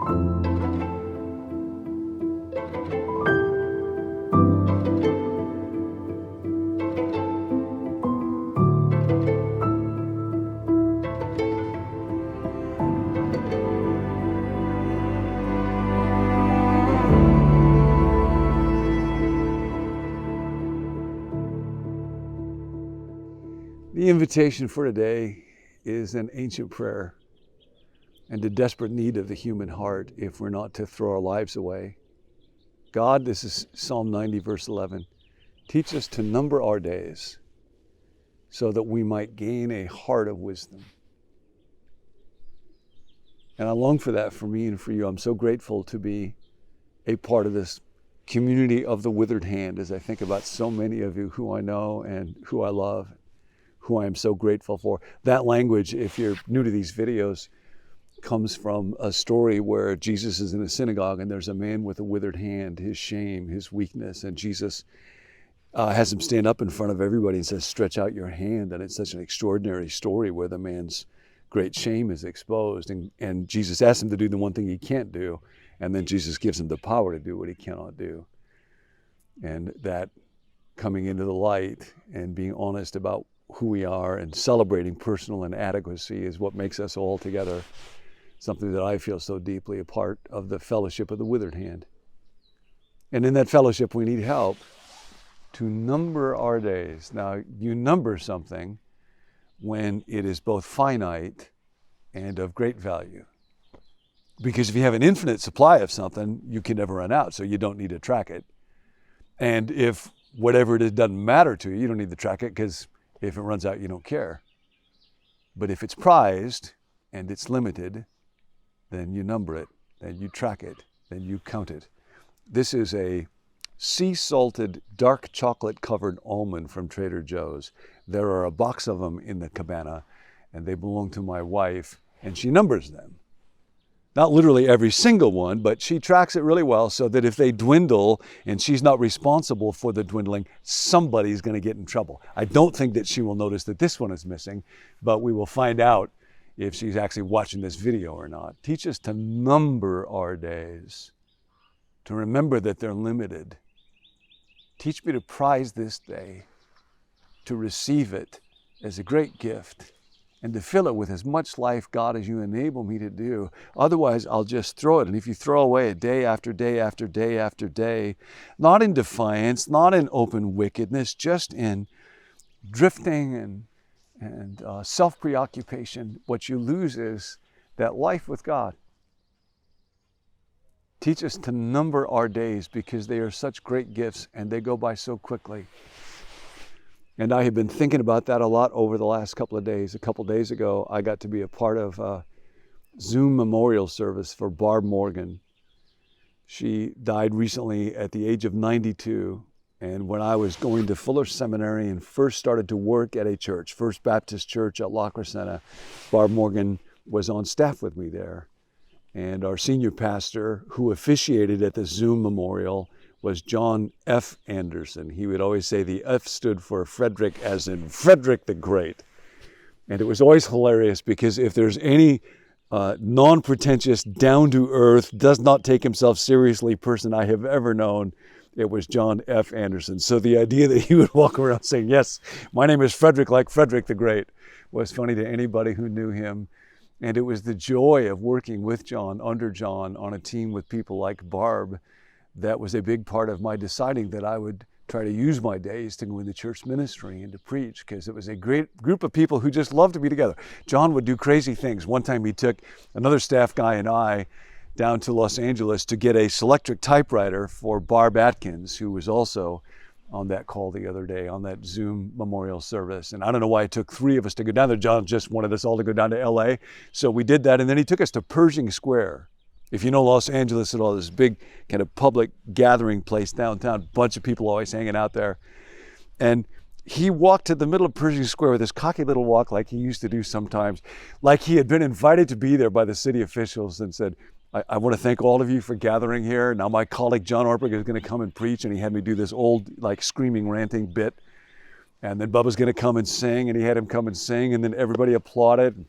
The invitation for today is an ancient prayer and a desperate need of the human heart if we're not to throw our lives away. God, this is Psalm 90, verse 11, teach us to number our days so that we might gain a heart of wisdom. And I long for that for me and for you. I'm so grateful to be a part of this community of the withered hand as I think about so many of you who I know and who I love, who I am so grateful for. That language, if you're new to these videos, comes from a story where Jesus is in a synagogue and there's a man with a withered hand, his shame, his weakness, and Jesus has him stand up in front of everybody and says, stretch out your hand. And it's such an extraordinary story where the man's great shame is exposed. And Jesus asks him to do the one thing he can't do. And then Jesus gives him the power to do what he cannot do. And that coming into the light and being honest about who we are and celebrating personal inadequacy is what makes us all together something that I feel so deeply a part of the fellowship of the withered hand. And in that fellowship, we need help to number our days. Now, you number something when it is both finite and of great value. Because if you have an infinite supply of something, you can never run out, so you don't need to track it. And if whatever it is doesn't matter to you, you don't need to track it because if it runs out, you don't care. But if it's prized and it's limited, then you number it, then you track it, then you count it. This is a sea-salted, dark chocolate-covered almond from Trader Joe's. There are a box of them in the cabana, and they belong to my wife, and she numbers them. Not literally every single one, but she tracks it really well so that if they dwindle and she's not responsible for the dwindling, somebody's going to get in trouble. I don't think that she will notice that this one is missing, but we will find out if she's actually watching this video or not. Teach us to number our days, to remember that they're limited. Teach me to prize this day, to receive it as a great gift, and to fill it with as much life, God, as you enable me to do. Otherwise, I'll just throw it. And if you throw away it day after day after day after day, not in defiance, not in open wickedness, just in drifting and self-preoccupation, what you lose is that life with God. Teach us to number our days because they are such great gifts and they go by so quickly. And I have been thinking about that a lot over the last couple of days. A couple of days ago, I got to be a part of a Zoom memorial service for Barb Morgan. She died recently at the age of 92. And when I was going to Fuller Seminary and first started to work at a church, First Baptist Church at La Crescenta, Barb Morgan was on staff with me there. And our senior pastor, who officiated at the Zoom memorial, was John F. Anderson. He would always say the F stood for Frederick, as in Frederick the Great. And it was always hilarious because if there's any non-pretentious, down-to-earth, does not take himself seriously person I have ever known, it was John F. Anderson. So the idea that he would walk around saying, yes, my name is Frederick, like Frederick the Great, was funny to anybody who knew him. And it was the joy of working with John, under John, on a team with people like Barb, that was a big part of my deciding that I would try to use my days to go into church ministry and to preach, because it was a great group of people who just loved to be together. John would do crazy things. One time he took another staff guy and I down to Los Angeles to get a Selectric typewriter for Barb Atkins, who was also on that call the other day, on that Zoom memorial service. And I don't know why it took three of us to go down there. John just wanted us all to go down to LA. So we did that, and then he took us to Pershing Square. If you know Los Angeles at all, this big kind of public gathering place downtown, bunch of people always hanging out there. And he walked to the middle of Pershing Square with this cocky little walk like he used to do sometimes, like he had been invited to be there by the city officials, and said, I want to thank all of you for gathering here. Now my colleague John Ortberg is going to come and preach, and he had me do this old like screaming, ranting bit. And then Bubba's going to come and sing, and he had him come and sing, and then everybody applauded.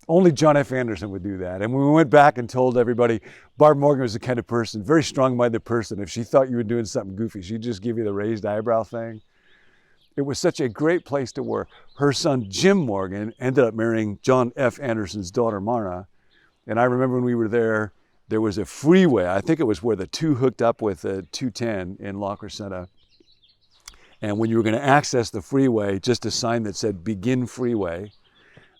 Only John F. Anderson would do that. And when we went back and told everybody, Barb Morgan was the kind of person, very strong-minded person. If she thought you were doing something goofy, she'd just give you the raised eyebrow thing. It was such a great place to work. Her son, Jim Morgan, ended up marrying John F. Anderson's daughter, Marna. And I remember when we were there, there was a freeway. I think it was where the 2 hooked up with the 210 in La Crescenta. And when you were going to access the freeway, just a sign that said Begin Freeway.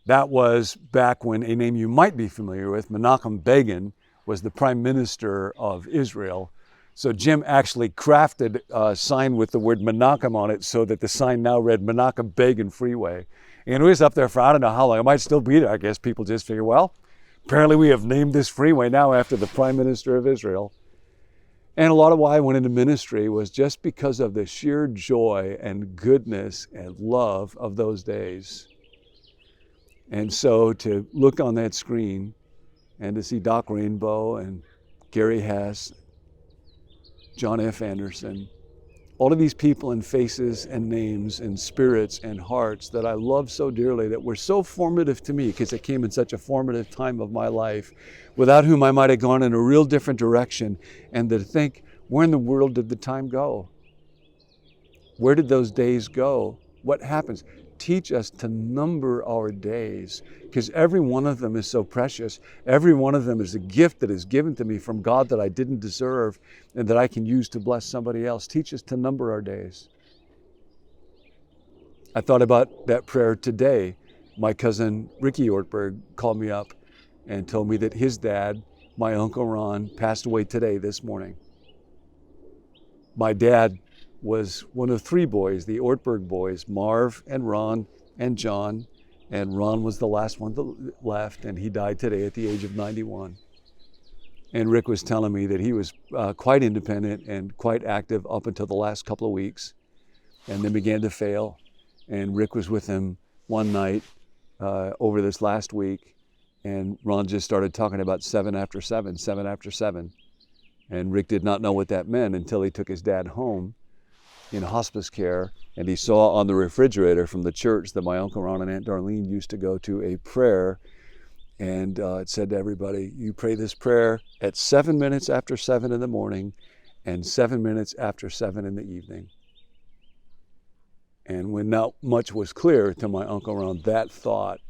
That was back when a name you might be familiar with, Menachem Begin, was the prime minister of Israel. So Jim actually crafted a sign with the word Menachem on it so that the sign now read Menachem Begin Freeway. And it was up there for I don't know how long. It might still be there. I guess people just figure, well, apparently we have named this freeway now after the prime minister of Israel. And a lot of why I went into ministry was just because of the sheer joy and goodness and love of those days. And so to look on that screen and to see Doc Rainbow and Gary Hess, John F. Anderson, all of these people and faces and names and spirits and hearts that I love so dearly, that were so formative to me because it came in such a formative time of my life, without whom I might have gone in a real different direction. And to think, where in the world did the time go? Where did those days go? What happens? Teach us to number our days, because every one of them is so precious. Every one of them is a gift that is given to me from God that I didn't deserve and that I can use to bless somebody else. Teach us to number our days. I thought about that prayer today. My cousin Ricky Ortberg called me up and told me that his dad, my Uncle Ron, passed away today, this morning. My dad was one of 3 boys, the Ortberg boys, Marv and Ron and John, and Ron was the last one that left, and he died today at the age of 91. And Rick was telling me that he was quite independent and quite active up until the last couple of weeks, and then began to fail. And Rick was with him one night over this last week, and Ron just started talking about 7 after 7, 7 after 7. And Rick did not know what that meant until he took his dad home in hospice care, and he saw on the refrigerator from the church that my Uncle Ron and Aunt Darlene used to go to a prayer, and it said to everybody, you pray this prayer at 7 minutes after 7 in the morning and 7 minutes after 7 in the evening. And when not much was clear to my Uncle Ron, that thought,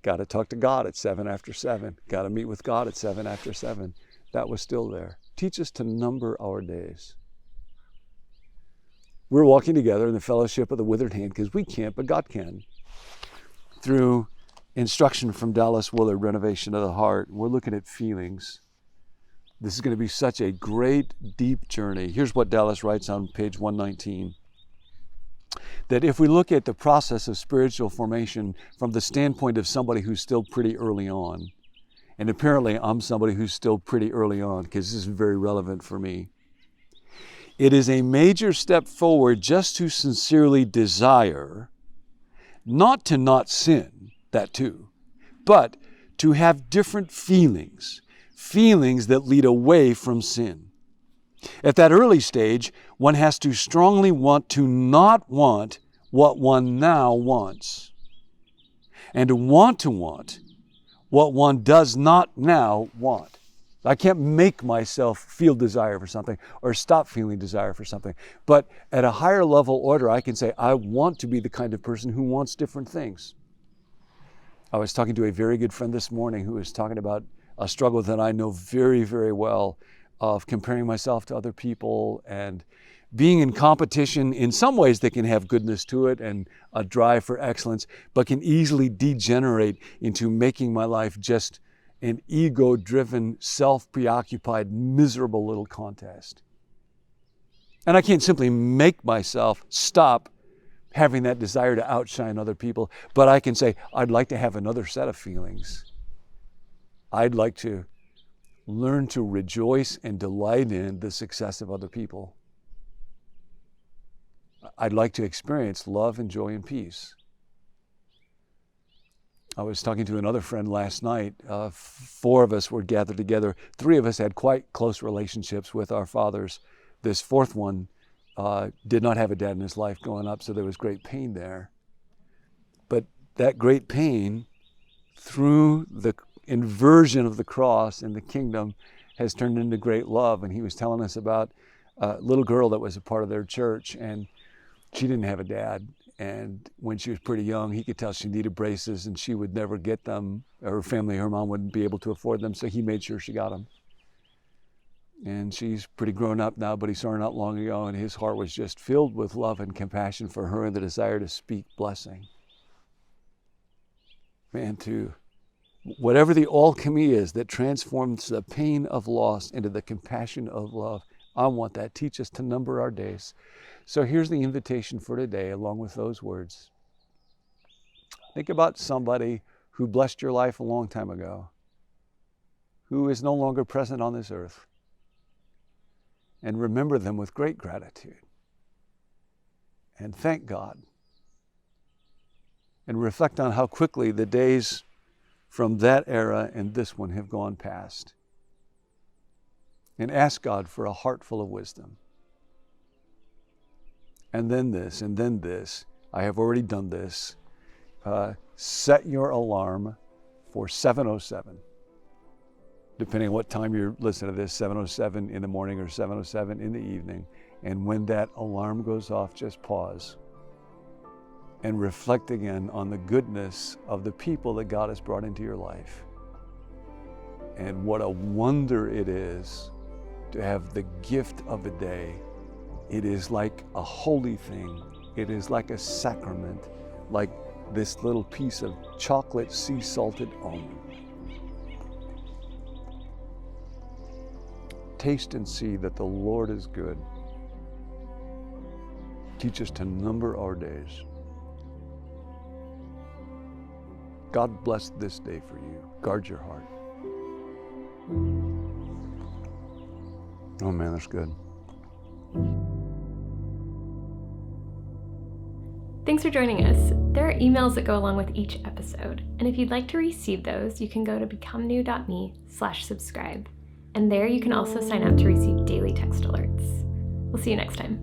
got to talk to God at 7 after 7, got to meet with God at 7 after 7, that was still there. Teach us to number our days. We're walking together in the fellowship of the withered hand because we can't, but God can. Through instruction from Dallas Willard, Renovation of the Heart, we're looking at feelings. This is going to be such a great, deep journey. Here's what Dallas writes on page 119. That if we look at the process of spiritual formation from the standpoint of somebody who's still pretty early on, and apparently I'm somebody who's still pretty early on because this is very relevant for me. It is a major step forward just to sincerely desire, not to not sin, that too, but to have different feelings, feelings that lead away from sin. At that early stage, one has to strongly want to not want what one now wants, and to want what one does not now want. I can't make myself feel desire for something or stop feeling desire for something. But at a higher level order, I can say, I want to be the kind of person who wants different things. I was talking to a very good friend this morning who was talking about a struggle that I know very, very well of comparing myself to other people and being in competition in some ways that can have goodness to it and a drive for excellence, but can easily degenerate into making my life just an ego-driven, self-preoccupied, miserable little contest. And I can't simply make myself stop having that desire to outshine other people, but I can say, I'd like to have another set of feelings. I'd like to learn to rejoice and delight in the success of other people. I'd like to experience love and joy and peace. I was talking to another friend last night. 4 of us were gathered together. 3 of us had quite close relationships with our fathers. This 4th one did not have a dad in his life growing up, so there was great pain there. But that great pain through the inversion of the cross in the kingdom has turned into great love. And he was telling us about a little girl that was a part of their church, and she didn't have a dad. And when she was pretty young, he could tell she needed braces and she would never get them. Her family, her mom wouldn't be able to afford them, so he made sure she got them. And she's pretty grown up now, but he saw her not long ago, and his heart was just filled with love and compassion for her and the desire to speak blessing. Man, to whatever the alchemy is that transforms the pain of loss into the compassion of love, I want that. Teach us to number our days. So here's the invitation for today, along with those words. Think about somebody who blessed your life a long time ago, who is no longer present on this earth, and remember them with great gratitude. And thank God. And reflect on how quickly the days from that era and this one have gone past. And ask God for a heart full of wisdom. And then this, and then this. I have already done this. Set your alarm for 7:07. Depending on what time you're listening to this, 7:07 in the morning or 7:07 in the evening. And when that alarm goes off, just pause and reflect again on the goodness of the people that God has brought into your life. And what a wonder it is to have the gift of a day. It is like a holy thing. It is like a sacrament, like this little piece of chocolate sea salted almond. Taste and see that the Lord is good. Teach us to number our days. God bless this day for you. Guard your heart. Oh man, that's good. Thanks for joining us. There are emails that go along with each episode, and if you'd like to receive those, you can go to becomenew.me/subscribe, and there you can also sign up to receive daily text alerts. We'll see you next time.